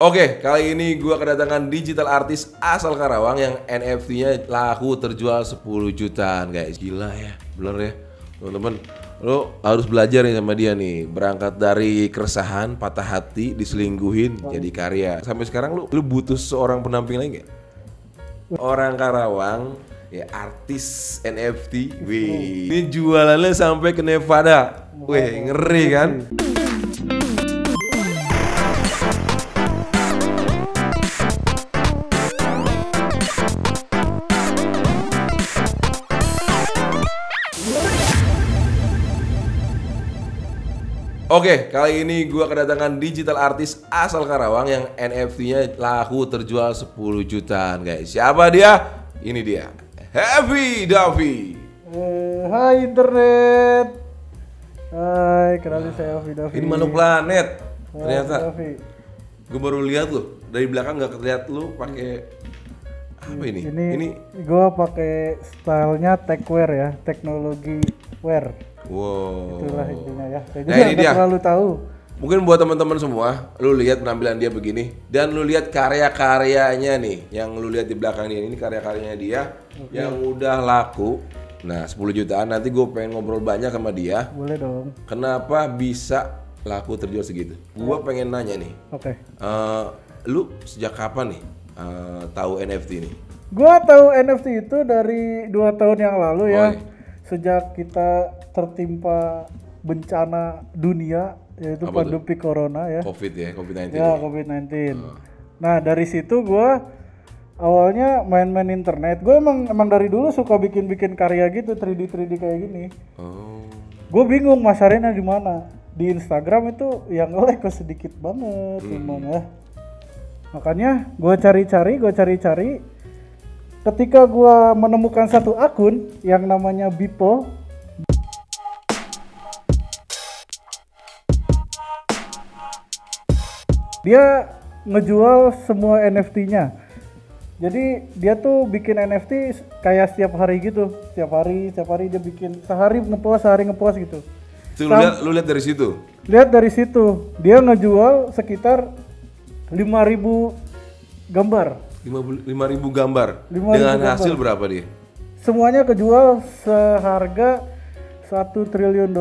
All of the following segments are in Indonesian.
Oke, kali ini gua kedatangan digital artis asal Karawang yang NFT-nya laku terjual 10 jutaan, guys. Gila ya, bener ya, teman-teman. Lo harus belajar nih sama dia nih. Berangkat dari keresahan, patah hati, diselingkuhin, jadi karya. Sampai sekarang lu butuh seorang pendamping lagi nggak? Orang Karawang, ya artis NFT. Wih, ini jualannya sampai ke Nevada. Wih, ngeri kan? Oke, kali ini gua kedatangan digital artis asal Karawang yang NFT-nya laku terjual 10 jutaan, guys. Siapa dia? Ini dia, Heavy Davi. Hai internet. Hai, kenalin saya Heavy Davi. Ini Manuk Planet. Ternyata Davi. gue baru lihat loh dari belakang, nggak kelihatan lu pakai apa ini? Ini gua pakai stylenya techwear ya, teknologi wear. Wow. Itulah intinya ya. Saya Nah, juga ini nggak dia. terlalu tahu. Mungkin buat teman-teman semua, lu lihat penampilan dia begini dan lu lihat karya-karyanya nih, yang lu lihat di belakang ini karya-karyanya dia yang udah laku. Nah, 10 jutaan. Nanti gue pengen ngobrol banyak sama dia. Boleh dong. Kenapa bisa laku terjual segitu? Gue pengen nanya nih. Oke. Lu sejak kapan nih tahu NFT ini? Gua tahu NFT itu dari 2 tahun yang lalu ya. iya. Sejak kita tertimpa bencana dunia yaitu Apa pandemi corona ya. COVID ya, COVID-19. Ya, COVID-19. Nah, dari situ gua awalnya main-main internet. Gue emang dari dulu suka bikin karya gitu, 3D kayak gini. Oh. Gue bingung masarinnya di mana. Di Instagram itu yang nge-like kok sedikit banget, gimana ya. Makanya gue cari-cari. Ketika gue menemukan satu akun yang namanya Bipo. Dia ngejual semua NFT-nya. Jadi dia tuh bikin NFT kayak setiap hari gitu. Setiap hari dia bikin sehari ngepost gitu. Itu lu lihat dari situ. Lihat dari situ, dia ngejual sekitar 5.000 gambar. 5.000 gambar. 5.000 Dengan gambar. hasil berapa dia? Semuanya kejual seharga $1 triliun.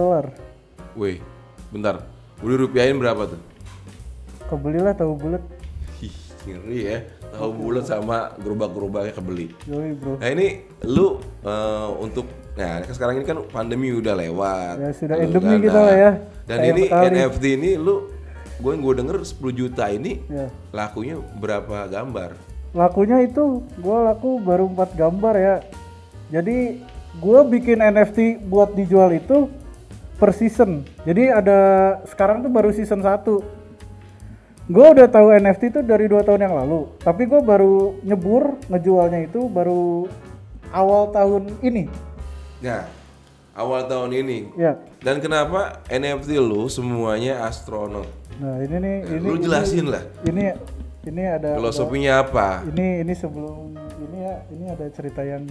Wih, bentar. Udah rupiahin berapa tuh? Kebelilah tahu bulat. Ih, ngeri ya. Tahu bulat sama gerobak-gerobaknya kebeli. Yoi bro. Nah ini lu untuk, nah sekarang ini kan pandemi udah lewat. Ya sudah Lu endemi kan, kita lah ya. Dan Kayak ini Betawi. NFT ini gue denger 10 juta ini Ya. lakunya berapa gambar? Lakunya itu gua laku baru 4 gambar ya. Jadi gua bikin NFT buat dijual itu per season. Jadi ada sekarang tuh baru season 1. Gue udah tahu NFT itu dari 2 tahun yang lalu, tapi gue baru ngejualnya itu baru awal tahun ini. Nah, awal tahun ini. Ya. Dan kenapa NFT lu semuanya astronot? Nah ini nih, Lu jelasin lah. Ini ada. Filosofinya apa? Ini sebelum ini ya, ini ada cerita yang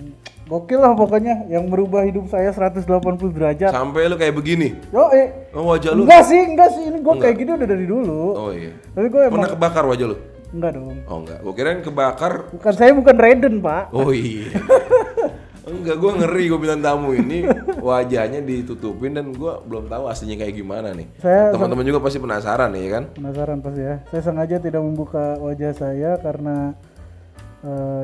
gokil lah pokoknya, yang merubah hidup saya 180 derajat. Sampai lu kayak begini. Yo, Oh, wajah lu. enggak sih, ini gue kayak gini udah dari dulu. Oh iya. Tapi gue emang Pernah kebakar wajah lu? enggak dong. Oh enggak. Gua kirain kebakar. Saya bukan Raiden, Pak. Oh iya. Enggak, gue ngeri gue bilang tamu ini wajahnya ditutupin dan gue belum tahu aslinya kayak gimana nih. Teman-teman juga pasti penasaran nih kan? Penasaran pasti ya. Saya sengaja tidak membuka wajah saya karena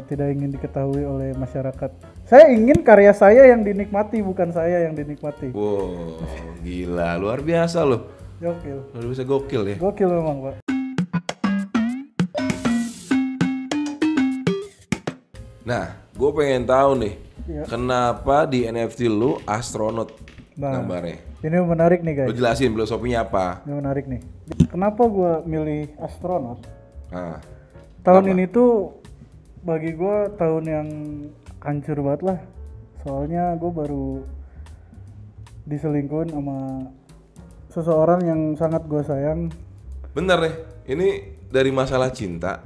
tidak ingin diketahui oleh masyarakat. Saya ingin karya saya yang dinikmati, bukan saya yang dinikmati. Wow, gila, luar biasa loh. Gokil. Luar biasa gokil ya. Gokil memang, Pak. Nah, gue pengen tahu nih, Iya. kenapa di NFT lu astronot gambarnya? Ini menarik nih, guys. Lu jelasin filosofinya apa? Ini menarik nih. Kenapa gua milih astronot? Nah, Tahun ini tuh bagi gua tahun yang hancur banget lah. Soalnya gua baru diselingkuhin sama seseorang yang sangat gua sayang. bentar nih, ini dari masalah cinta.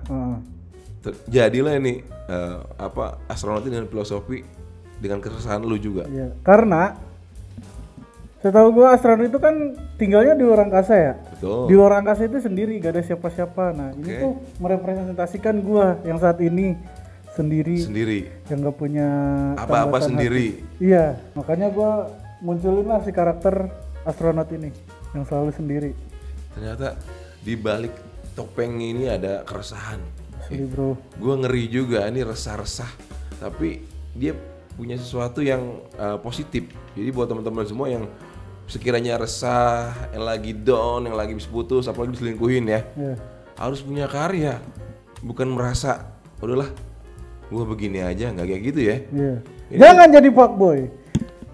Jadilah ini astronot dengan filosofi dengan keresahan lu juga. Iya, karena Setahu gua astronot itu kan tinggalnya di luar angkasa ya. Betul. Di luar angkasa itu sendiri, gak ada siapa-siapa. Nah, ini Oke. tuh merepresentasikan gua yang saat ini sendiri, yang gak punya Apa-apa tambatan sendiri. hati. Iya, makanya gua munculin lah si karakter astronot ini yang selalu sendiri. Ternyata di balik topeng ini ada keresahan. Asli bro. Gue ngeri juga, ini resah-resah. Tapi dia punya sesuatu yang positif. Jadi buat teman-teman semua yang sekiranya resah, yang lagi down, yang lagi habis putus, apalagi diselingkuhin ya, Iya. harus punya karya. Bukan merasa, udahlah, gue begini aja, nggak kayak gitu ya. Iya. Ini- Jangan jadi fuckboy.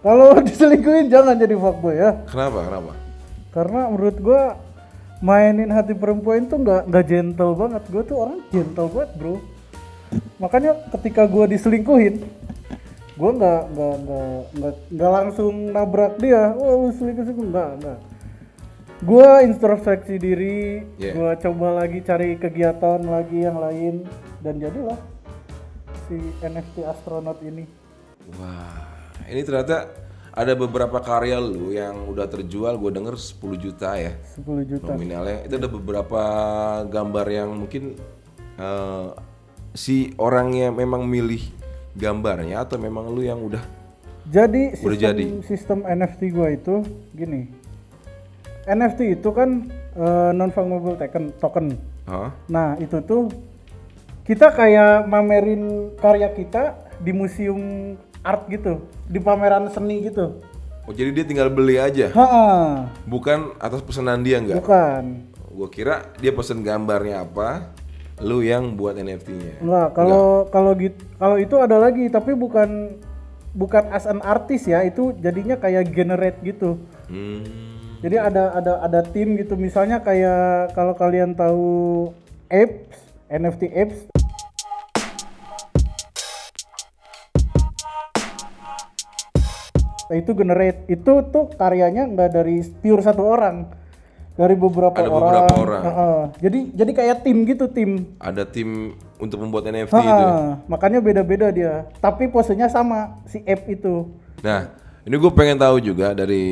Kalau diselingkuhin jangan jadi fuckboy ya. Kenapa? Karena menurut gua mainin hati perempuan tuh nggak gentle banget. Gua tuh orang gentle banget bro. Makanya ketika gua diselingkuhin, gua nggak langsung nabrak dia. Wah lu selingkuh nggak. Gua introspeksi diri, Yeah. gua coba lagi cari kegiatan lagi yang lain dan jadilah si NFT astronot ini. Wah, ini ternyata ada beberapa karya lu yang udah terjual, gue denger 10 juta ya 10 juta. nominalnya. Itu ada beberapa gambar yang mungkin si orangnya memang milih gambarnya atau memang lu yang udah Jadi Udah jadi. sistem NFT gua itu gini. NFT itu kan non fungible token. Hah? Nah, itu tuh kita kayak mamerin karya kita di museum art gitu, di pameran seni gitu. Oh jadi dia tinggal beli aja, Ha, bukan atas pesanan dia nggak? bukan. Gue kira dia pesen gambarnya apa, lu yang buat NFT-nya. Enggak, kalau itu ada lagi tapi bukan as an artist ya, itu jadinya kayak generate gitu. Hmm. Jadi ada tim gitu, misalnya kayak kalau kalian tahu apes, NFT apes. Nah, itu generate, itu tuh karyanya nggak dari pure satu orang, dari beberapa Ada orang. beberapa orang. Jadi kayak tim gitu, tim. Ada tim untuk membuat NFT itu. Makanya beda-beda dia. Tapi posenya sama si ape itu. Nah, ini gue pengen tahu juga dari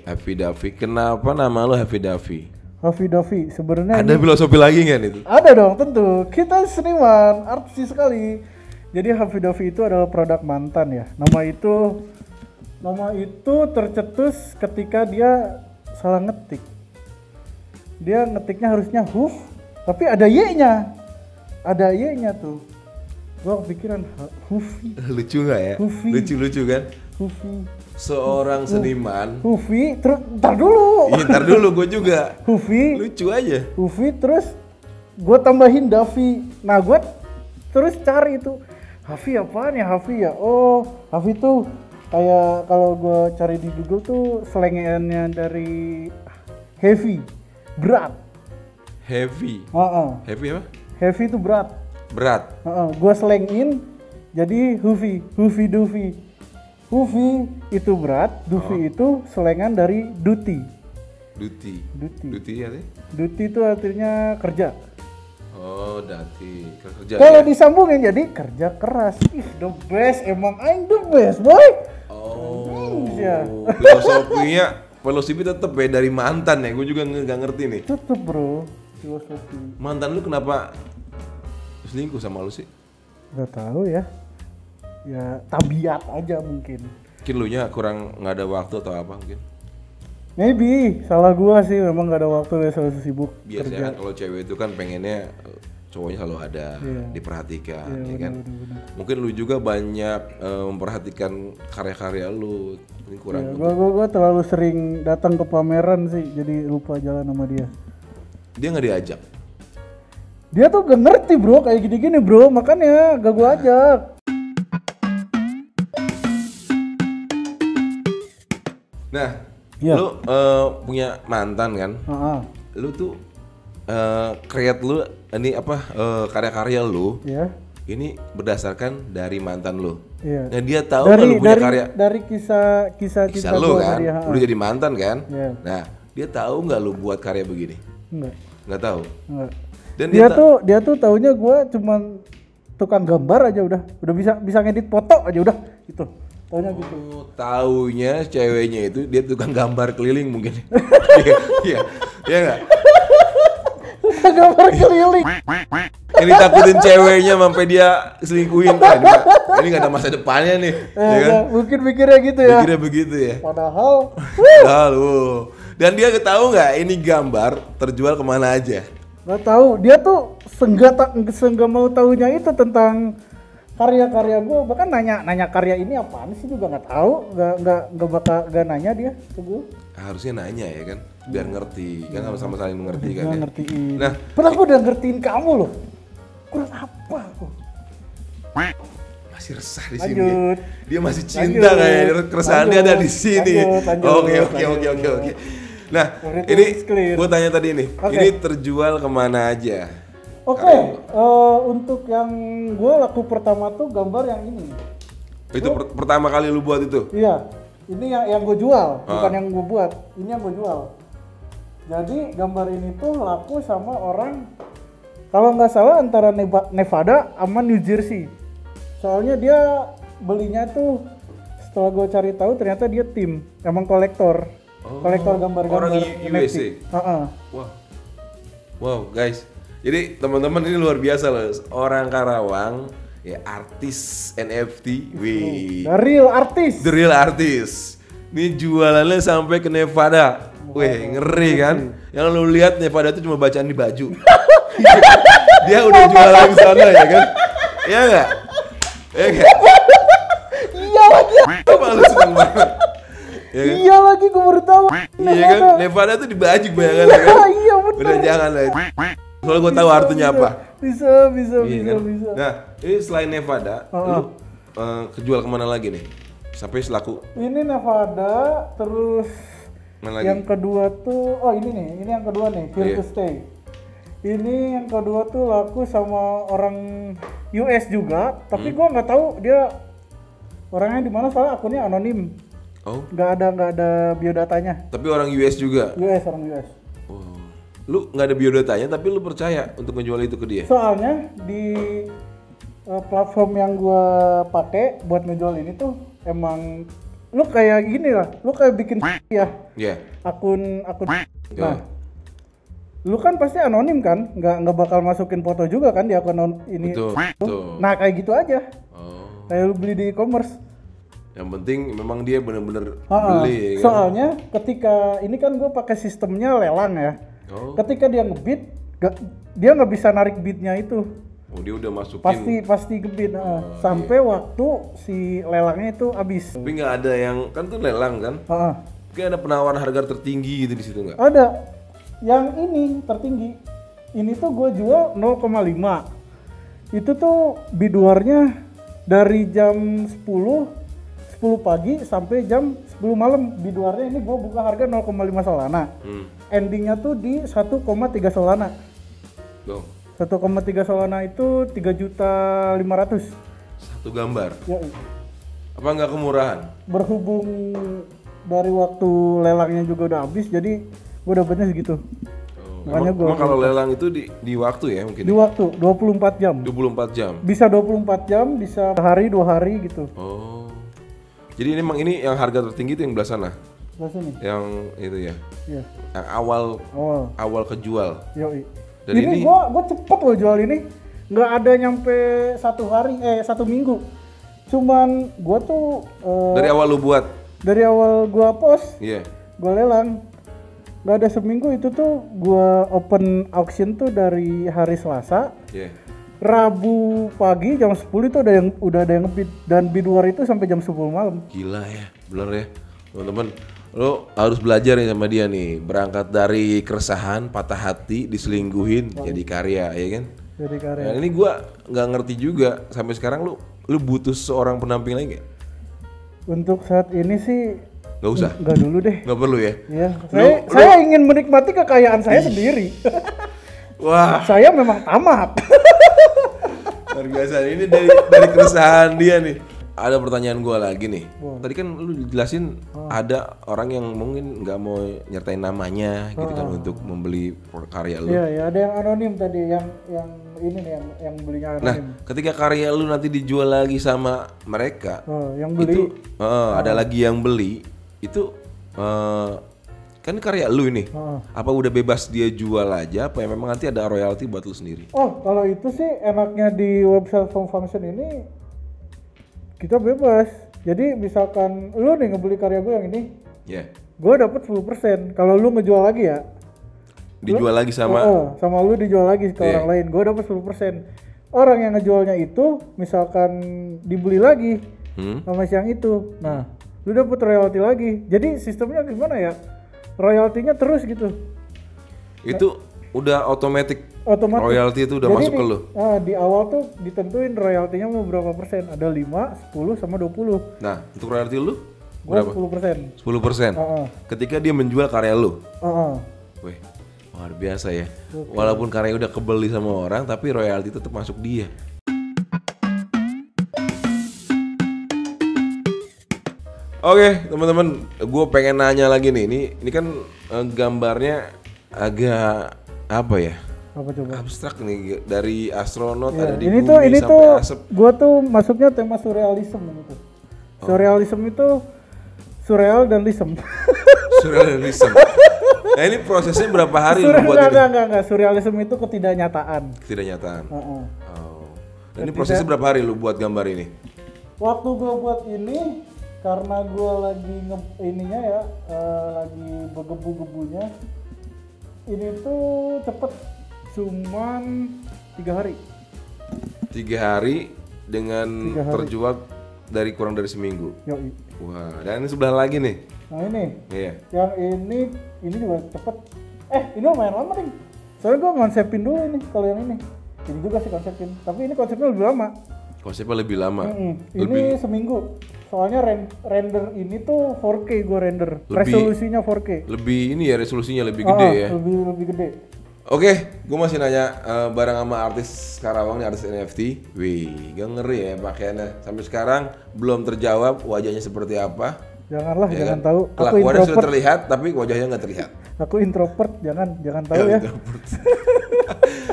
Happy Davi, kenapa nama lu Happy Davi? Hafi Davi sebenarnya Ada filosofi lagi nggak itu? ada dong, tentu. Kita seniman, artis sekali. Jadi Hafi Davi itu adalah produk mantan ya. Nama itu tercetus ketika dia salah ngetik. Dia ngetiknya harusnya huf, tapi ada y-nya. Ada y-nya tuh. Gua kepikiran Hufi, Lucu nggak ya? Hufi. Lucu kan? Hufi, Seorang seniman. Hufi, terus ntar dulu. Ih, ntar dulu gue juga. Hufi, Lucu aja. Hufi, terus gue tambahin Davi. Nah gue terus cari itu Hafi apaan ya Hafi ya? Oh Hafi tuh kayak kalau gue cari di Google tuh slangannya dari heavy, berat. Heavy. Heavy apa? Heavy itu berat. Berat. Gue slangin jadi Hufi, Hufi Dufi. Hufi itu berat, Dufi itu selengan dari duty. Duty. Duty. Duty ya sih? Duty itu artinya kerja. Oh, dati. Kerja. Kalau ya? disambungin jadi kerja keras. Ih, the best, emang aing the best, boy. Oh. Ya. Filosofi tetep ya dari mantan ya. Gue juga nggak ngerti nih. Tutup, bro. Filosofi. Mantan lu kenapa selingkuh sama lu sih? Gak tahu ya. Ya, tabiat aja mungkin. Mungkin lu nya kurang nggak ada waktu atau apa mungkin? Maybe, salah gua sih memang gak ada waktu, ya selalu sibuk Biasanya kerja. kan kalau cewek itu kan pengennya cowoknya selalu ada, Iya. diperhatikan, Iya, ya kan? benar. Mungkin lu juga banyak memperhatikan karya-karya lu, ini kurang. Ya, gua terlalu sering datang ke pameran sih, jadi lupa jalan sama dia. Dia nggak diajak. Dia tuh gak ngerti bro, kayak gini-gini bro, makanya gak gua ajak. Nah, Iya. lu punya mantan kan? Lu tuh create lu ini apa karya-karya lu Ya. ini berdasarkan dari mantan lu. Iya. Nah dia tahu nggak lu punya karya dari kisah cinta kisah lu gua sama kan? dia. Udah jadi mantan kan? Iya. Nah dia tahu nggak lu buat karya begini? Enggak. Nggak tahu. Enggak. Dan Dia tuh taunya gua cuman tukang gambar aja udah bisa ngedit foto aja udah gitu. Taunya gitu. Oh, taunya ceweknya itu dia tukang gambar keliling mungkin. Iya. Iya enggak? Gambar keliling. Ini takutin ceweknya sampai dia selingkuhin. Ini nggak ada masa depannya nih. Ya kan? Mungkin mikirnya gitu ya. Mikirnya begitu ya. Padahal Lalu. Dan dia tahu nggak ini gambar terjual kemana aja? nggak tahu. Dia tuh senggak mau tahunya itu tentang karya-karya gue. Bahkan nanya karya ini apaan sih juga nggak tahu. Nggak nanya dia ke gue. Harusnya nanya ya kan, biar ngerti. Kan sama-sama saling mengerti kan. Nggak Ya? ngertiin. Nah, padahal gue udah ngertiin kamu loh. Kurang apa aku? masih resah di sini. Lanjut. Dia masih cinta kayaknya. Keresahan dia ada di sini. Oke. Nah, ini gue tanya tadi nih. Oke. Ini terjual kemana aja? Oke, untuk yang gue laku pertama tuh gambar yang ini. Itu pertama kali lu buat itu? Iya, ini yang gue jual, bukan yang gue buat. Ini yang gue jual. Jadi gambar ini tuh laku sama orang, kalau nggak salah antara Nevada sama New Jersey. Soalnya dia belinya tuh setelah gue cari tahu ternyata dia tim, emang kolektor gambar-gambar orang NFT. USA. Wow, guys. Jadi teman-teman ini luar biasa loh. Orang Karawang ya artis NFT. Wih. The real artist. The real artist. Ini jualannya sampai ke Nevada. Wih, ngeri kan? Yang lu lihat Nevada itu cuma bacaan di baju. Dia udah jualan di sana ya kan? Iya enggak? Iya enggak? Iya lagi. Apa lu senang banget? Ya kan? Iya lagi, gue baru tahu. Iya kan? Nevada tuh di baju bayangan ya kan? Iya betul. Udah jangan lah. Soalnya gue tahu artinya apa. Bisa. Iya kan? Nah, ini selain Nevada, lu kejual kemana lagi nih? Sampai selaku Ini Nevada, terus mana lagi? yang kedua tuh, ini yang kedua nih, Here to Stay. Ini yang kedua tuh laku sama orang US juga, tapi gua nggak tahu dia orangnya di mana, soalnya akunnya anonim. Oh. Nggak ada biodatanya. Tapi orang US juga. Orang US. Oh. Lu nggak ada biodatanya, tapi lu percaya untuk ngejual itu ke dia? Soalnya di platform yang gua pakai buat ngejual ini tuh emang lu kayak gini lah, lu kayak bikin ya. Iya. Akun. Nah, lu kan pasti anonim kan, nggak bakal masukin foto juga kan di akun ini. Betul. Nah kayak gitu aja. Oh. Kayak lu beli di e-commerce. Yang penting memang dia bener-bener beli. Ya kan? Soalnya ketika ini kan gue pakai sistemnya lelang ya. Oh. Ketika dia ngebid, dia nggak bisa narik bidnya itu. Oh, dia udah masukin. Pasti ngebid. Sampai waktu si lelangnya itu habis. Tapi nggak ada yang kan tuh lelang kan? Kayak ada penawaran harga tertinggi gitu di situ nggak? Ada. Yang ini tertinggi. Ini tuh gue jual 0,5. Itu tuh biduarnya dari jam 10 pagi sampai jam 10 malam. Biduarnya ini gue buka harga 0,5 Solana. Endingnya tuh di 1,3 Solana. Tuh. 1,3 Solana itu 3.500.000. Satu gambar. Ya. Apa nggak kemurahan? Berhubung dari waktu lelangnya juga udah habis, jadi gue dapetnya segitu. Makanya Emang kalau lelang itu di waktu ya mungkin? Di waktu 24 jam. 24 jam. Bisa 24 jam, bisa sehari 2 hari gitu. Oh. Jadi ini yang harga tertinggi itu yang belah sana. Belah sini. Yang itu ya. Iya. Yang awal kejual. Yoi. Dan ini gua cepet loh jual ini. Nggak ada nyampe 1 minggu. Cuman gua tuh dari awal lu buat? Dari awal gua post. Iya. Gua lelang. Nggak ada seminggu itu tuh gua open auction tuh dari hari Selasa. Iya. Rabu pagi jam 10 itu udah ada yang ngebid, dan bid war itu sampai jam 10 malam. Gila ya, bener ya. Teman-teman, lo harus belajar nih sama dia nih. Berangkat dari keresahan, patah hati, diselingkuhin, jadi karya, ya kan? Jadi karya. Nah, ini gua nggak ngerti juga sampai sekarang lu butuh seorang pendamping lagi nggak? Untuk saat ini sih nggak usah. Nggak dulu deh. Nggak perlu ya? Iya. Saya ingin menikmati kekayaan saya sendiri. Wah. Saya memang tamat. Luar biasa. Ini dari keresahan dia nih. ada pertanyaan gua lagi nih. Boleh. Tadi kan lu jelasin ada orang yang mungkin nggak mau nyertain namanya gitu kan untuk membeli karya lu. Iya, ya ada yang anonim tadi, yang ini nih yang belinya Nah, anonim. ketika karya lu nanti dijual lagi sama mereka, Yang beli itu ada lagi yang beli, itu kan karya lu ini. Apa udah bebas dia jual aja? Apa memang nanti ada royalti buat lu sendiri? Oh, kalau itu sih enaknya di website Form Function ini kita bebas. Jadi misalkan lu nih ngebeli karya gue yang ini, Ya. gue dapet 10%. Kalau lu ngejual lagi ya, Dijual lagi sama sama lu dijual lagi ke orang lain, gue dapet 10%. Orang yang ngejualnya itu misalkan dibeli lagi sama si yang itu, nah lu dapet royalti lagi. Jadi sistemnya gimana ya? Royaltinya terus gitu. itu udah otomatis Otomatis. royalti itu udah Jadi masuk ke lu. Di awal tuh ditentuin royaltinya mau berapa persen. Ada 5, 10, sama 20. Nah, untuk royalti lu Gue berapa? 10%. 10%. Ketika dia menjual karya lu. Wih, luar biasa ya. Walaupun karya udah kebeli sama orang, tapi royalti tetap masuk dia. Oke, teman-teman, gue pengen nanya lagi nih. Ini kan gambarnya agak apa ya? Apa coba? Abstrak nih, dari astronot Ya, ada di ini bumi tuh sampai asap. gue tuh masuknya tema surrealism gitu. Surrealism itu surreal dan lisem. Surrealism. Nah, ini prosesnya berapa hari lu buat ini? Enggak. Surrealism itu ketidaknyataan. Tidak nyataan. Heeh. Oh. Dan ini prosesnya berapa hari lu buat gambar ini? Waktu gue buat ini, karena gue lagi ininya ya, lagi begebu-gebunya, ini tuh cepet, cuman 3 hari. 3 hari dengan 3 hari. terjual dari kurang dari seminggu. Yoi. Wah, dan ini sebelah lagi nih. Nah ini, Iya. yang ini juga cepet. Ini lumayan lama nih. Soalnya gue konsepin dulu ini, kalau yang ini. Ini juga sih konsepin, tapi ini konsepnya lebih lama. Konsepnya lebih lama. Ini seminggu. Soalnya render ini tuh 4K gue render. Resolusinya 4K. Lebih ini ya, resolusinya lebih gede ya. Lebih gede. Oke, gue masih nanya bareng sama artis Karawang nih, artis NFT. Wih, gak ngeri ya pakaiannya. Sampai sekarang belum terjawab wajahnya seperti apa. Janganlah, Ya jangan kan? tahu. Aku Kelakuannya sudah introvert. terlihat, tapi wajahnya nggak terlihat. Aku introvert, jangan tahu ya. Introvert.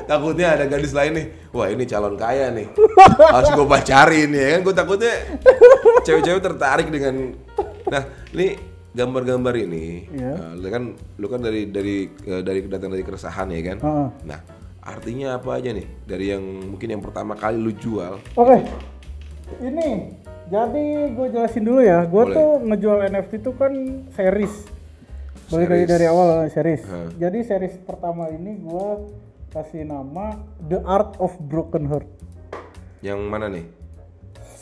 Takutnya ada gadis lain nih, wah ini calon kaya nih, harus gue pacarin ya kan. Gue takutnya cewek-cewek tertarik dengan. Nah, ini gambar-gambar ini, lu kan dari datang dari keresahan ya kan. Nah, artinya apa aja nih dari yang mungkin yang pertama kali lu jual? Oke. Ini, jadi gue jelasin dulu ya. Gue tuh ngejual NFT tuh kan series. Balik dari awal series. Jadi series pertama ini gue kasih nama The Art of Broken Heart. Yang mana nih?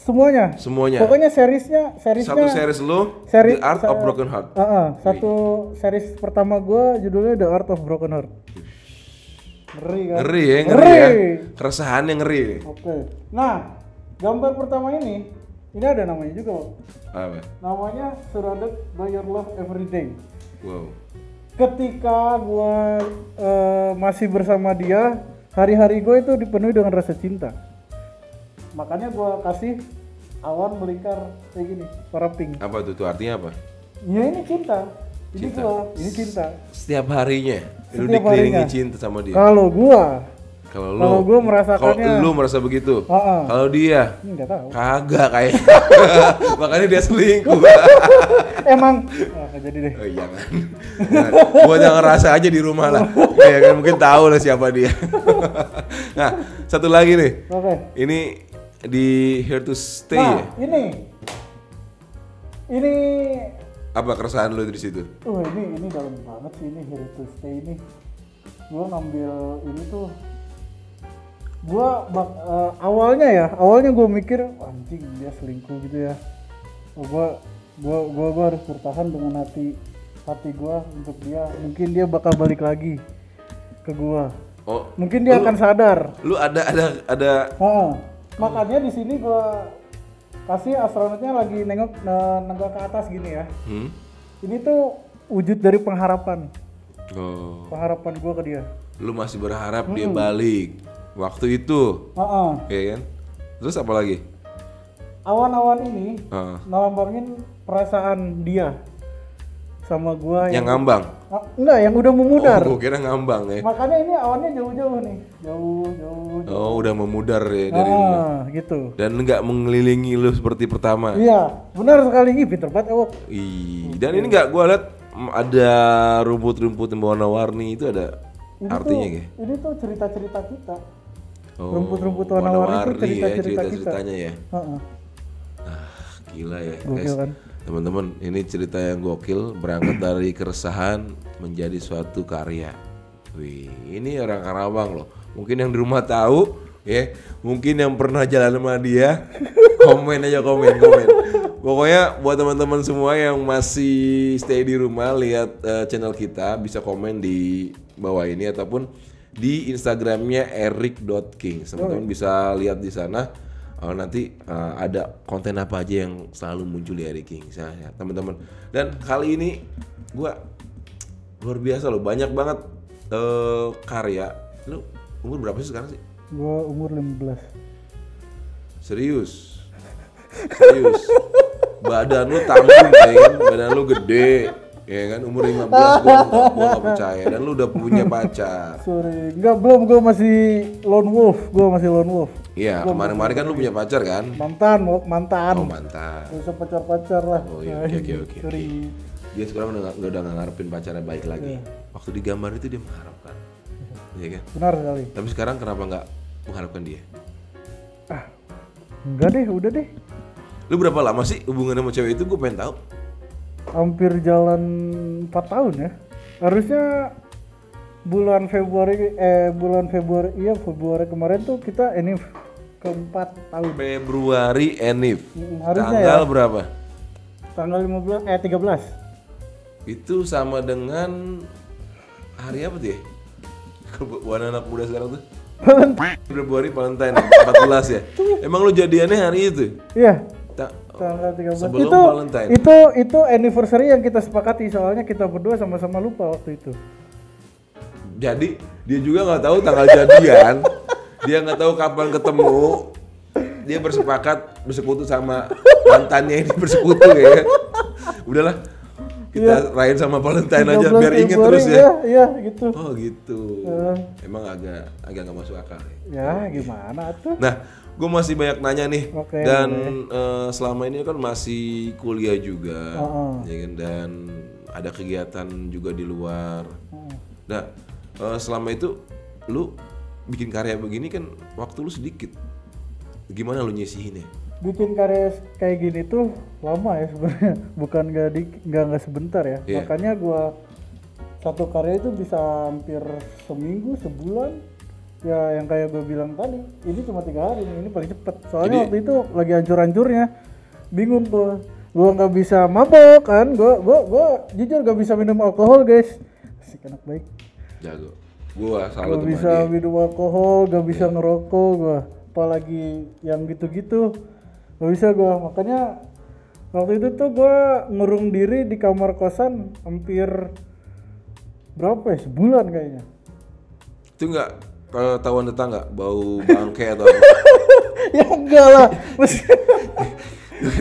Semuanya. Pokoknya seriesnya satu series lu, series, The Art of Broken Heart. Satu series pertama gue judulnya The Art of Broken Heart. Ngeri kan? Ngeri ya. Keresahannya ngeri nih. Oke. Nah, gambar pertama ini ada namanya juga, Bang. Apa? Namanya Surrounded by Your Love Every Day. Wow. Ketika gue masih bersama dia, hari-hari gue itu dipenuhi dengan rasa cinta. Makanya gue kasih awan melingkar kayak gini, warna pink. Apa tuh artinya apa? Ya ini cinta. Ini ini cinta. Setiap harinya lu Setiap dikelilingi harinya. cinta sama dia. Kalau Kalau gue merasakannya. Kalau lu merasa begitu. Kalau dia Enggak tahu. kagak kayak. Makanya dia selingkuh. Emang nggak jadi deh. Oh jangan. Buat yang ngerasa aja di rumah lah. Ya kan mungkin tahu lah siapa dia. Nah, satu lagi nih. Oke. Ini di Here to Stay Nah, ya? ini Apa keresahan lu di situ? ini dalam banget sih ini Here to Stay ini. Gua ngambil ini tuh. Awalnya gue mikir anjing dia selingkuh gitu ya. Gua harus bertahan dengan hati gue untuk dia. Mungkin dia bakal balik lagi ke gua. Oh, mungkin dia akan sadar. Lu ada Makanya di sini gua kasih astronotnya lagi nenggak ke atas gini ya. Ini tuh wujud dari pengharapan. Pengharapan gua ke dia. Lu masih berharap dia balik waktu itu. Iya kan? Terus apa lagi? awan-awan ini Ah. ngelambangin perasaan dia sama gua Yang ngambang. enggak, yang udah memudar. Oh, gua kira ngambang ya. Makanya ini awannya jauh-jauh nih. Jauh. Oh, udah memudar ya dari lu. Gitu. Dan nggak mengelilingi lu seperti pertama. Iya, benar sekali. Ih, pinter banget Ewok. Dan ini nggak gua lihat ada rumput-rumput yang warna-warni itu ada artinya kayak. Ini tuh cerita-cerita kita. Oh, Rumput-rumput warna-warni itu ya, cerita-cerita kita. ceritanya ya. Heeh. Gila ya, Gokil guys. kan? Teman-teman, ini cerita yang gokil berangkat dari keresahan menjadi suatu karya. Wih, ini orang Karawang loh. Mungkin yang di rumah tahu, ya. Mungkin yang pernah jalan sama dia, komen aja komen. Pokoknya buat teman-teman semua yang masih stay di rumah lihat channel kita bisa komen di bawah ini ataupun di Instagramnya eric.king. Teman-teman bisa lihat di sana. Nanti ada konten apa aja yang selalu muncul di Eric King ya, teman-teman. Dan kali ini gua luar biasa loh, banyak banget karya. Lu umur berapa sih sekarang sih? Gua umur 15. Serius. Badan lu tanggung ya kan, badan lu gede. Ya kan, umur 15 gua nggak percaya. Dan lu udah punya pacar. Sorry, enggak, belum. Gua masih lone wolf. Iya, kemarin-kemarin kan lu punya pacar kan? Mantan. Oh, mantan. Gak usah pacar-pacar lah. Oh iya, oke. Sorry. Dia sekarang udah nggak ngarepin pacarnya baik lagi. Waktu digambar itu dia mengharapkan, iya kan? Benar sekali. Tapi sekarang kenapa nggak mengharapkan dia? Enggak deh, udah deh. Lu berapa lama sih hubungan sama cewek itu? Gue pengen tahu. Hampir jalan 4 tahun ya. Harusnya bulan Februari kemarin tuh kita enif ke-4 tahun. Februari enif. Harusnya Tanggal ya. berapa? Tanggal 13. Itu sama dengan hari apa tuh ya? Buat anak muda sekarang tuh. Februari Valentine 14 ya. Emang lu jadiannya hari itu? Iya. Tanggal 13. Sebelum Valentine. Itu anniversary yang kita sepakati, soalnya kita berdua sama-sama lupa waktu itu. Jadi dia juga nggak tahu tanggal jadian, dia nggak tahu kapan ketemu, dia bersekutu sama mantannya ini bersekutu ya. Udahlah, kita rayain sama Valentine aja biar inget terus ya. Iya gitu. Oh gitu. Emang agak nggak masuk akal ya. Ya gimana tuh? Nah, gue masih banyak nanya nih. Oke, dan selama ini kan masih kuliah juga, ya kan, dan ada kegiatan juga di luar. Nah, selama itu lu bikin karya begini kan waktu lu sedikit. Gimana lu nyisihinnya? Bikin karya kayak gini tuh lama ya sebenarnya, bukan nggak sebentar ya. Yeah. Makanya gua satu karya itu bisa hampir seminggu, sebulan. Ya yang kayak gue bilang tadi, ini cuma 3 hari, ini paling cepet. Soalnya waktu itu lagi hancur-hancurnya, bingung tuh. Gua nggak bisa mabok kan, gua jujur gak bisa minum alkohol guys. Asik, anak baik. Jago. Gua salut Gak sama bisa dia. minum alkohol, gak bisa ngerokok gua. Apalagi yang gitu-gitu, gak bisa gua. Makanya waktu itu tuh gua ngurung diri di kamar kosan hampir berapa ya, sebulan kayaknya. Itu enggak ketahuan tetangga bau bangke atau apa? Ya enggak lah.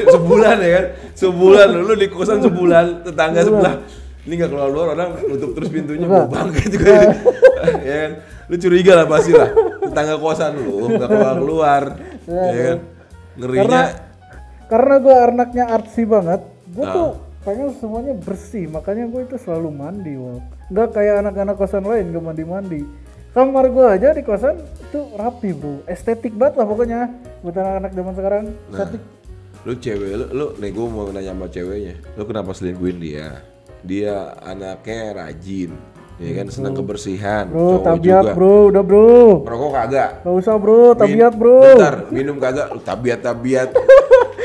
Sebulan ya kan? Sebulan lu di kosan sebulan, tetangga sebelah ini nggak keluar orang nutup terus pintunya bau bangke juga. Ya kan? Lu curiga lah pasti lah. Tetangga kosan lu nggak keluar. Ya kan? Ngerinya Karena gue anaknya artsy banget, gue tuh pengen semuanya bersih, makanya gue itu selalu mandi, nggak kayak anak-anak kosan lain gak mandi-mandi. Kamar gue aja di kosan itu rapi bro, estetik banget lah pokoknya buat anak-anak zaman sekarang. Estetik. Lu cewek, lu nih gue mau nanya sama ceweknya, lu kenapa selingkuhin dia? Dia anaknya rajin, ya kan, senang kebersihan, Bro, cowok tabiat juga. bro, udah bro. Merokok kagak? Gak usah bro, tabiat bro. Bentar, minum kagak? Lu tabiat.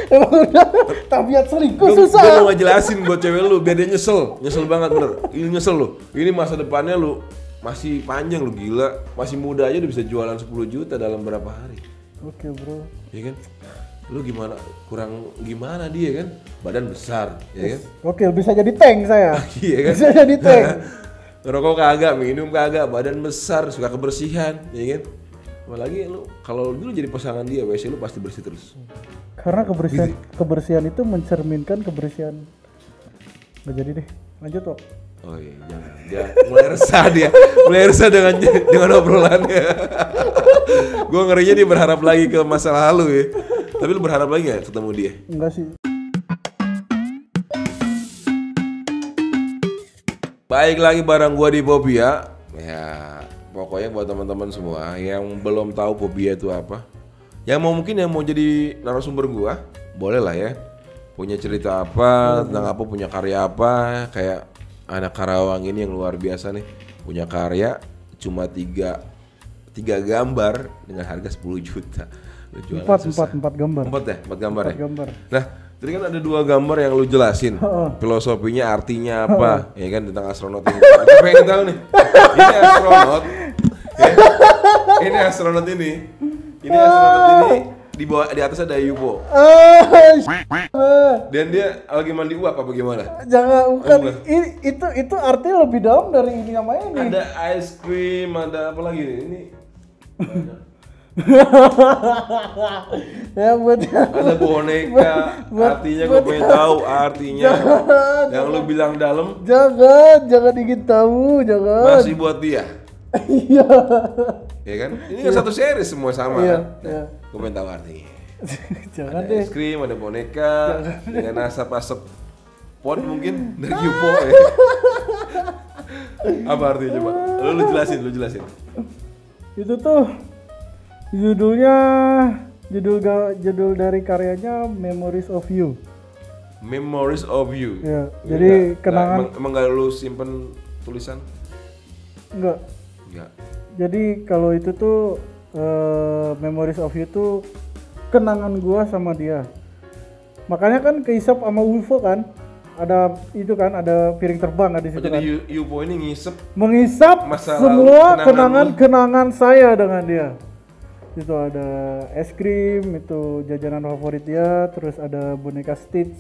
Emang udah tabiat selingkuh Gue susah. mau ngejelasin buat cewek lu biar dia nyesel banget bener. Ini nyesel lu. Ini masa depannya lu masih panjang lu, gila. Masih muda aja udah bisa jualan 10 juta dalam berapa hari. Oke bro. Iya kan? Lu gimana? Kurang gimana dia kan? Badan besar, ya kan? Oke, bisa jadi tank saya. Iya kan? Bisa jadi tank. Ngerokok kagak, minum kagak, badan besar, suka kebersihan, ya kan? Apalagi lu kalau dulu jadi pasangan dia, WC lu pasti bersih terus. Karena kebersihan itu mencerminkan kebersihan. Nggak jadi deh. Lanjut kok. Oh iya, jangan. Dia mulai resah dengan obrolannya. Gue ngerinya dia berharap lagi ke masa lalu ya. Tapi lu berharap lagi nggak ketemu dia? Enggak sih. Baik lagi bareng gua di Popia. Ya, pokoknya buat teman-teman semua yang belum tahu Popia itu apa, yang mau jadi narasumber gua, boleh lah ya. Punya cerita apa, tentang apa, punya karya apa, kayak anak Karawang ini yang luar biasa nih. Punya karya cuma tiga gambar dengan harga 10 juta. Lu jualan Empat gambar. Empat gambar ya? Gambar. Nah, tadi kan ada 2 gambar yang lu jelasin filosofinya, artinya apa, ya kan, tentang astronot ini. Aku pengen tahu nih, ini astronot, ya, ini astronot ini di atas ada UFO. Dan dia lagi mandi uap apa gimana? Bukan. Itu artinya lebih dalam dari ini sama ini. Ada ice cream, ada apa lagi nih? Ini banyak. Ya buat Ada boneka, artinya gue pengen tahu artinya. Yang lu bilang dalam. Jangan ingin tahu, jangan. Masih buat dia. Iya. Ya kan? Ini kan satu series semua sama Iya, kan? iya. Gue pengen tahu artinya. Jangan Ada deh. es krim, ada boneka, dengan asap-asap pot mungkin dari UFO ya. Apa artinya coba? Lu jelasin. Itu tuh judul dari karyanya Memories of You. Memories of You. Ya, jadi kenangan. Emang gak lu simpen tulisan? Enggak. Enggak. Jadi kalau itu tuh Memories of You tuh kenangan gua sama dia. Makanya kan keisap sama UFO kan. Ada itu kan, ada piring terbang ada di situ Jadi kan. UFO ini Mengisap masa semua lalu, kenangan saya dengan dia. Itu ada es krim, itu jajanan favorit dia, terus ada boneka Stitch.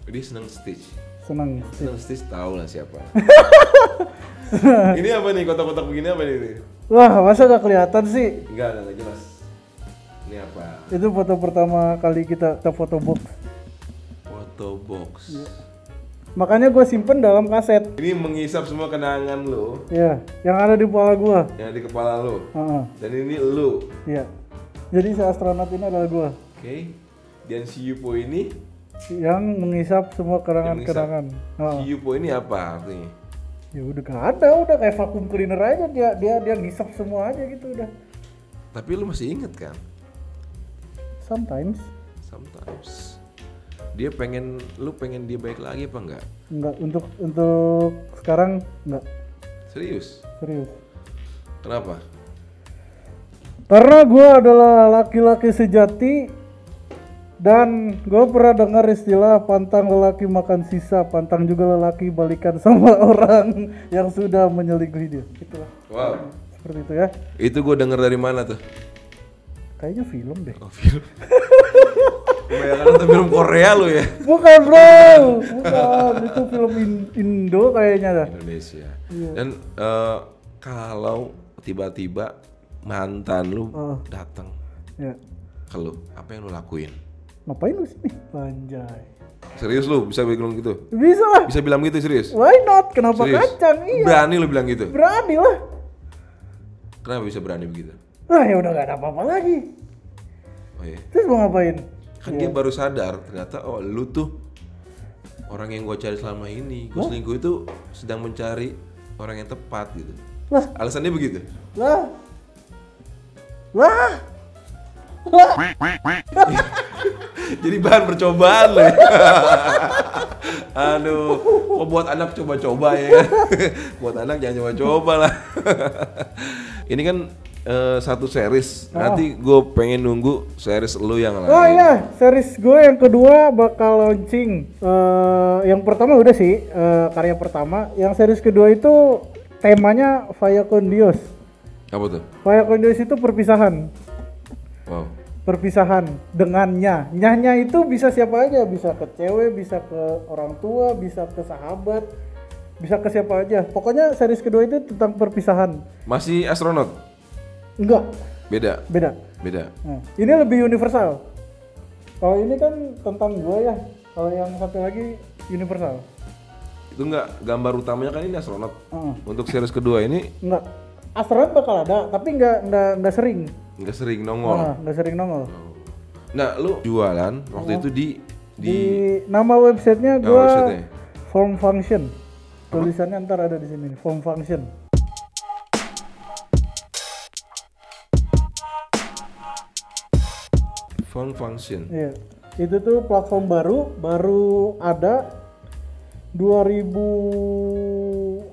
dia seneng Stitch. Seneng Stitch tahu lah siapa. Ini apa nih, kotak-kotak begini apa nih? Wah, masa gak kelihatan sih? Enggak jelas. Ini apa? Itu foto pertama kali kita ke foto box. Foto box. Ya. Makanya gue simpen dalam kaset. Ini mengisap semua kenangan lo. Ya, yang ada di kepala gue. Yang di kepala lo. Dan ini lo. Iya. Jadi si astronot ini adalah gue. Oke. Dan si UFO ini yang mengisap semua kenangan-kenangan. Si UFO ini apa artinya? Ya udah gak ada, udah kayak vacuum cleaner aja, dia ngisap semua aja gitu udah. Tapi lu masih inget kan? Sometimes. Lu pengen dia baik lagi apa enggak? Enggak, untuk sekarang enggak. Serius. Kenapa? Karena gue adalah laki-laki sejati dan gue pernah dengar istilah pantang lelaki makan sisa, pantang juga lelaki balikan sama orang yang sudah menyelingkuhi dia. Itulah. Wow. Seperti itu ya. Itu gue denger dari mana tuh? Kayaknya film deh. Oh, film. Kebanyakan nonton film Korea lu ya? Bukan bro, bukan. Itu film Indo kayaknya dah. Indonesia. Iya. Dan kalau tiba-tiba mantan lu datang Ya. ke lu, apa yang lu lakuin? Ngapain lu sini? Anjay. Serius lu bisa bilang gitu? Bisa lah. Bisa bilang gitu serius? Why not? Kenapa Serius? kacang? Iya. Berani lu bilang gitu? Berani lah. Kenapa bisa berani begitu? Wah ya udah gak ada apa-apa lagi. Oh iya. Terus mau ngapain? Kan dia baru sadar ternyata lu tuh orang yang gue cari selama ini. Gue selingkuh itu sedang mencari orang yang tepat gitu. Lah. Alasannya begitu? Lah. Jadi bahan percobaan loh. Aduh, kok buat anak coba-coba ya. Buat anak jangan coba-coba lah. Ini kan satu series. Nanti gue pengen nunggu series lu yang lain. Oh iya, series gue yang kedua bakal launching. Yang pertama udah sih, karya pertama. Yang series kedua itu temanya Vaya con Dios. Apa tuh? Vaya con Dios itu perpisahan. Wow. Perpisahan dengannya. Nyahnya itu bisa siapa aja, bisa ke cewek, bisa ke orang tua, bisa ke sahabat, bisa ke siapa aja. Pokoknya series kedua itu tentang perpisahan. Masih astronot? Enggak. Beda. Beda. Nah, ini lebih universal. Kalau ini kan tentang gua ya. Kalau yang satu lagi universal. Itu enggak, gambar utamanya kan ini astronot. Untuk series kedua ini enggak. Astronot bakal ada, tapi enggak sering. Enggak sering nongol. Enggak sering nongol. Nah, lu jualan waktu itu di nama websitenya gua websitenya. Form Function. Tulisannya ntar ada di sini, Form Function. Form Function. Iya. Itu tuh platform baru ada 2019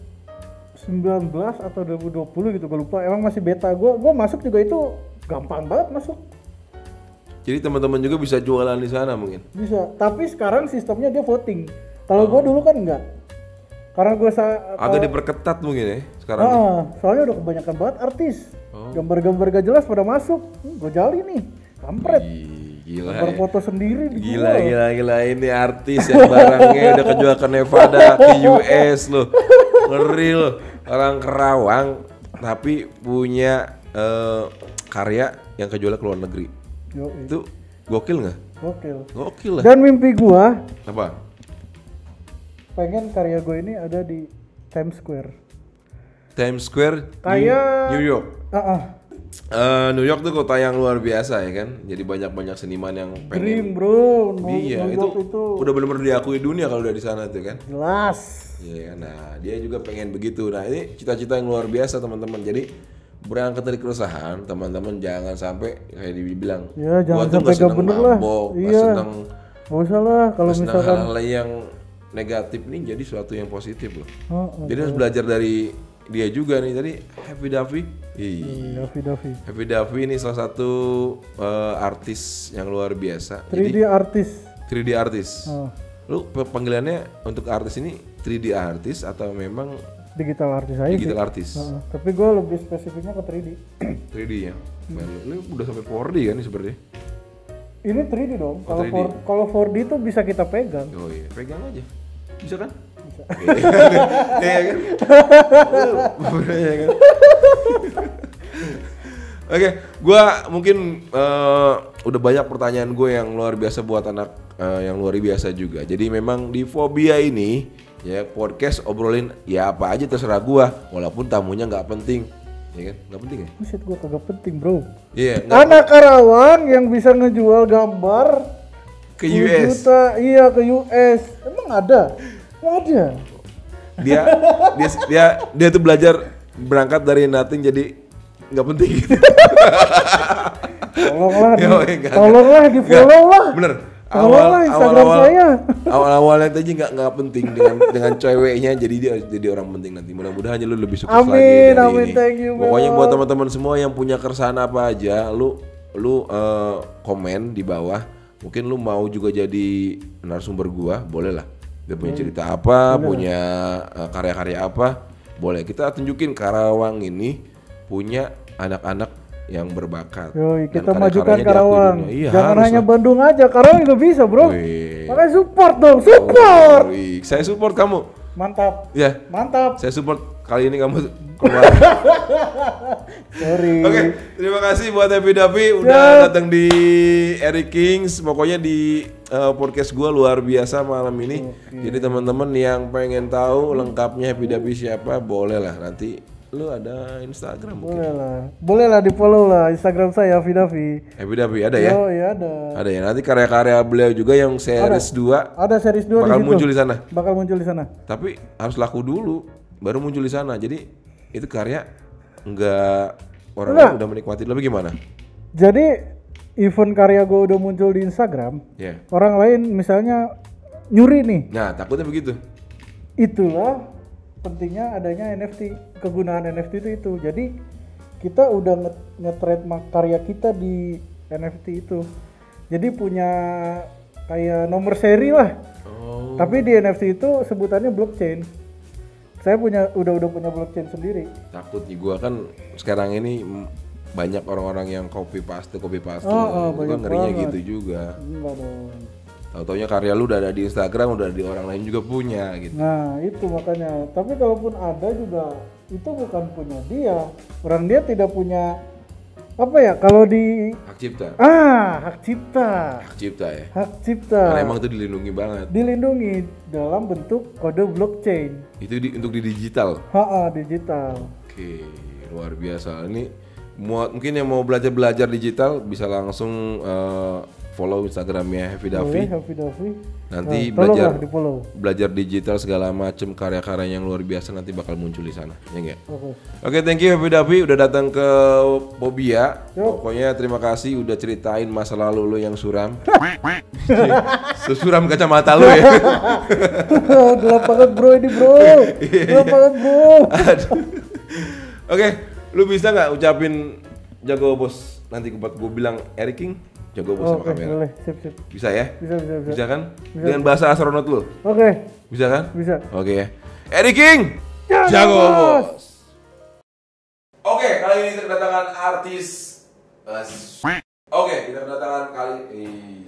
atau 2020 gitu, gue lupa. Emang masih beta. Gue masuk juga itu gampang banget masuk. Jadi teman-teman juga bisa jualan di sana mungkin. Bisa. Tapi sekarang sistemnya dia voting. Kalau gue dulu kan enggak. Karena gue agak diperketat mungkin ya sekarang. Soalnya udah kebanyakan banget artis. Gambar-gambar gak jelas pada masuk. Gue jali nih. Kampret. Gila. Gambar foto sendiri Gila ini artis yang barangnya udah kejual ke Nevada, ke US loh. Ngeri loh. Orang Kerawang tapi punya karya yang kejual ke luar negeri. Itu gokil nggak? Gokil lah. Dan mimpi gua apa? Pengen karya gue ini ada di Times Square. Times Square kayak New York. New York tuh kota yang luar biasa ya kan. Jadi banyak seniman yang pengen. Dream bro. Iya itu udah benar-benar diakui dunia kalau udah di sana tuh kan. Jelas. Iya, nah dia juga pengen begitu. Nah ini cita-cita yang luar biasa teman-teman. Jadi berangkat dari keresahan teman-teman jangan sampai kayak dibilang. Ya jangan sampai gak bener lah. Iya. Gak usah lah kalau misalkan hal-hal yang negatif ini jadi suatu yang positif loh. Jadi harus belajar dari dia juga nih tadi Happy Daffy. Happy Daffy ini salah satu artis yang luar biasa. 3D artis. Lu panggilannya untuk artis ini 3D artis atau memang digital artis aja? Digital artis. Tapi gue lebih spesifiknya ke 3D. 3D ya. Ini udah sampai 4D kan ini seperti. Ini 3D dong. Kalau 4D itu bisa kita pegang. Oh iya, pegang aja. Bisa kan? Bisa. Iya kan? Oke, gue mungkin udah banyak pertanyaan gue yang luar biasa buat anak yang luar biasa juga. Jadi memang di Fobia ini ya podcast obrolin ya apa aja terserah gue, walaupun tamunya nggak penting, ya kan? Nggak penting ya? Buset, gue kagak penting bro. Iya. Anak Karawang yang bisa ngejual gambar ke US. Juta, iya ke US. Emang ada? Nggak ada. Dia tuh belajar berangkat dari nothing jadi nggak penting. Tolonglah di follow lah. Bener. Instagram saya. Awalnya aja nggak penting dengan ceweknya jadi orang penting nanti. Mudah-mudahan lu lebih sukses lagi dari amin, ini. Thank you, Pokoknya buat teman-teman semua yang punya keresahan apa aja, lu komen di bawah. Mungkin lu mau juga jadi narasumber gua, boleh lah. Dia punya cerita apa, punya karya-karya apa, boleh. Kita tunjukin Karawang ini punya anak-anak yang berbakat. Yoi, kita majukan Karawang. Iya, jangan hanya lah. Bandung aja, Karawang juga bisa bro. Makanya support dong, support. Saya support kamu. Mantap. Ya. Mantap. Saya support kali ini kamu keluar. Sorry. Oke, terima kasih buat Happy Daffy udah datang di Eric Kings. Pokoknya di podcast gua luar biasa malam ini. Jadi teman-teman yang pengen tahu lengkapnya Happy Daffy siapa, boleh lah nanti. Lu ada Instagram mungkin? Boleh lah di follow lah Instagram saya Happy Daffy ada ya? Oh iya ada. Ada ya, nanti karya-karya beliau juga yang series 2 ada series 2 bakal muncul di sana. Bakal muncul di sana. Tapi harus laku dulu baru muncul di sana. Jadi itu karya enggak orang lain udah menikmati lebih gimana? Jadi event karya gue udah muncul di Instagram, orang lain misalnya nyuri nih. Nah takutnya begitu. Itulah pentingnya adanya NFT, kegunaan NFT itu. Jadi kita udah nge-trademark karya kita di NFT itu. Jadi punya kayak nomor seri lah. Tapi di NFT itu sebutannya blockchain. Saya udah punya blockchain sendiri. Takut nih gua kan sekarang ini banyak orang-orang yang copy paste. Gua ngerinya gitu juga. Enggak dong. Tahu-taunya karya lu udah ada di Instagram, udah di orang lain juga punya gitu. Nah itu makanya, tapi kalaupun ada juga itu bukan punya dia. Orang dia tidak punya apa ya kalau di Hak cipta. hak cipta. Hak cipta ya. Hak cipta. Karena emang itu dilindungi banget. Dilindungi dalam bentuk kode blockchain. Itu untuk di digital. Digital. Oke, luar biasa. Ini mungkin yang mau belajar digital bisa langsung follow Instagramnya Happy Davi. Happy Davi. Nanti belajar digital segala macam karya-karya yang luar biasa nanti bakal muncul di sana. Ya enggak? Oke, thank you Happy Davi udah datang ke Bobia. Pokoknya terima kasih udah ceritain masa lalu lo yang suram. Sesuram kacamata lo ya. Gelap banget bro ini bro. Gelap banget bro. Oke, lu bisa nggak ucapin jago bos nanti buat gue bilang Eric King jago bos sama kamera. Boleh, sip. Bisa ya? Bisa. Bisa kan? Bisa. Dengan bahasa astronot lu? Oke. Bisa kan? Bisa. Oke ya. Eric King jago bos. Oke, kali ini kita kedatangan artis. Oke, kita kedatangan kali ini.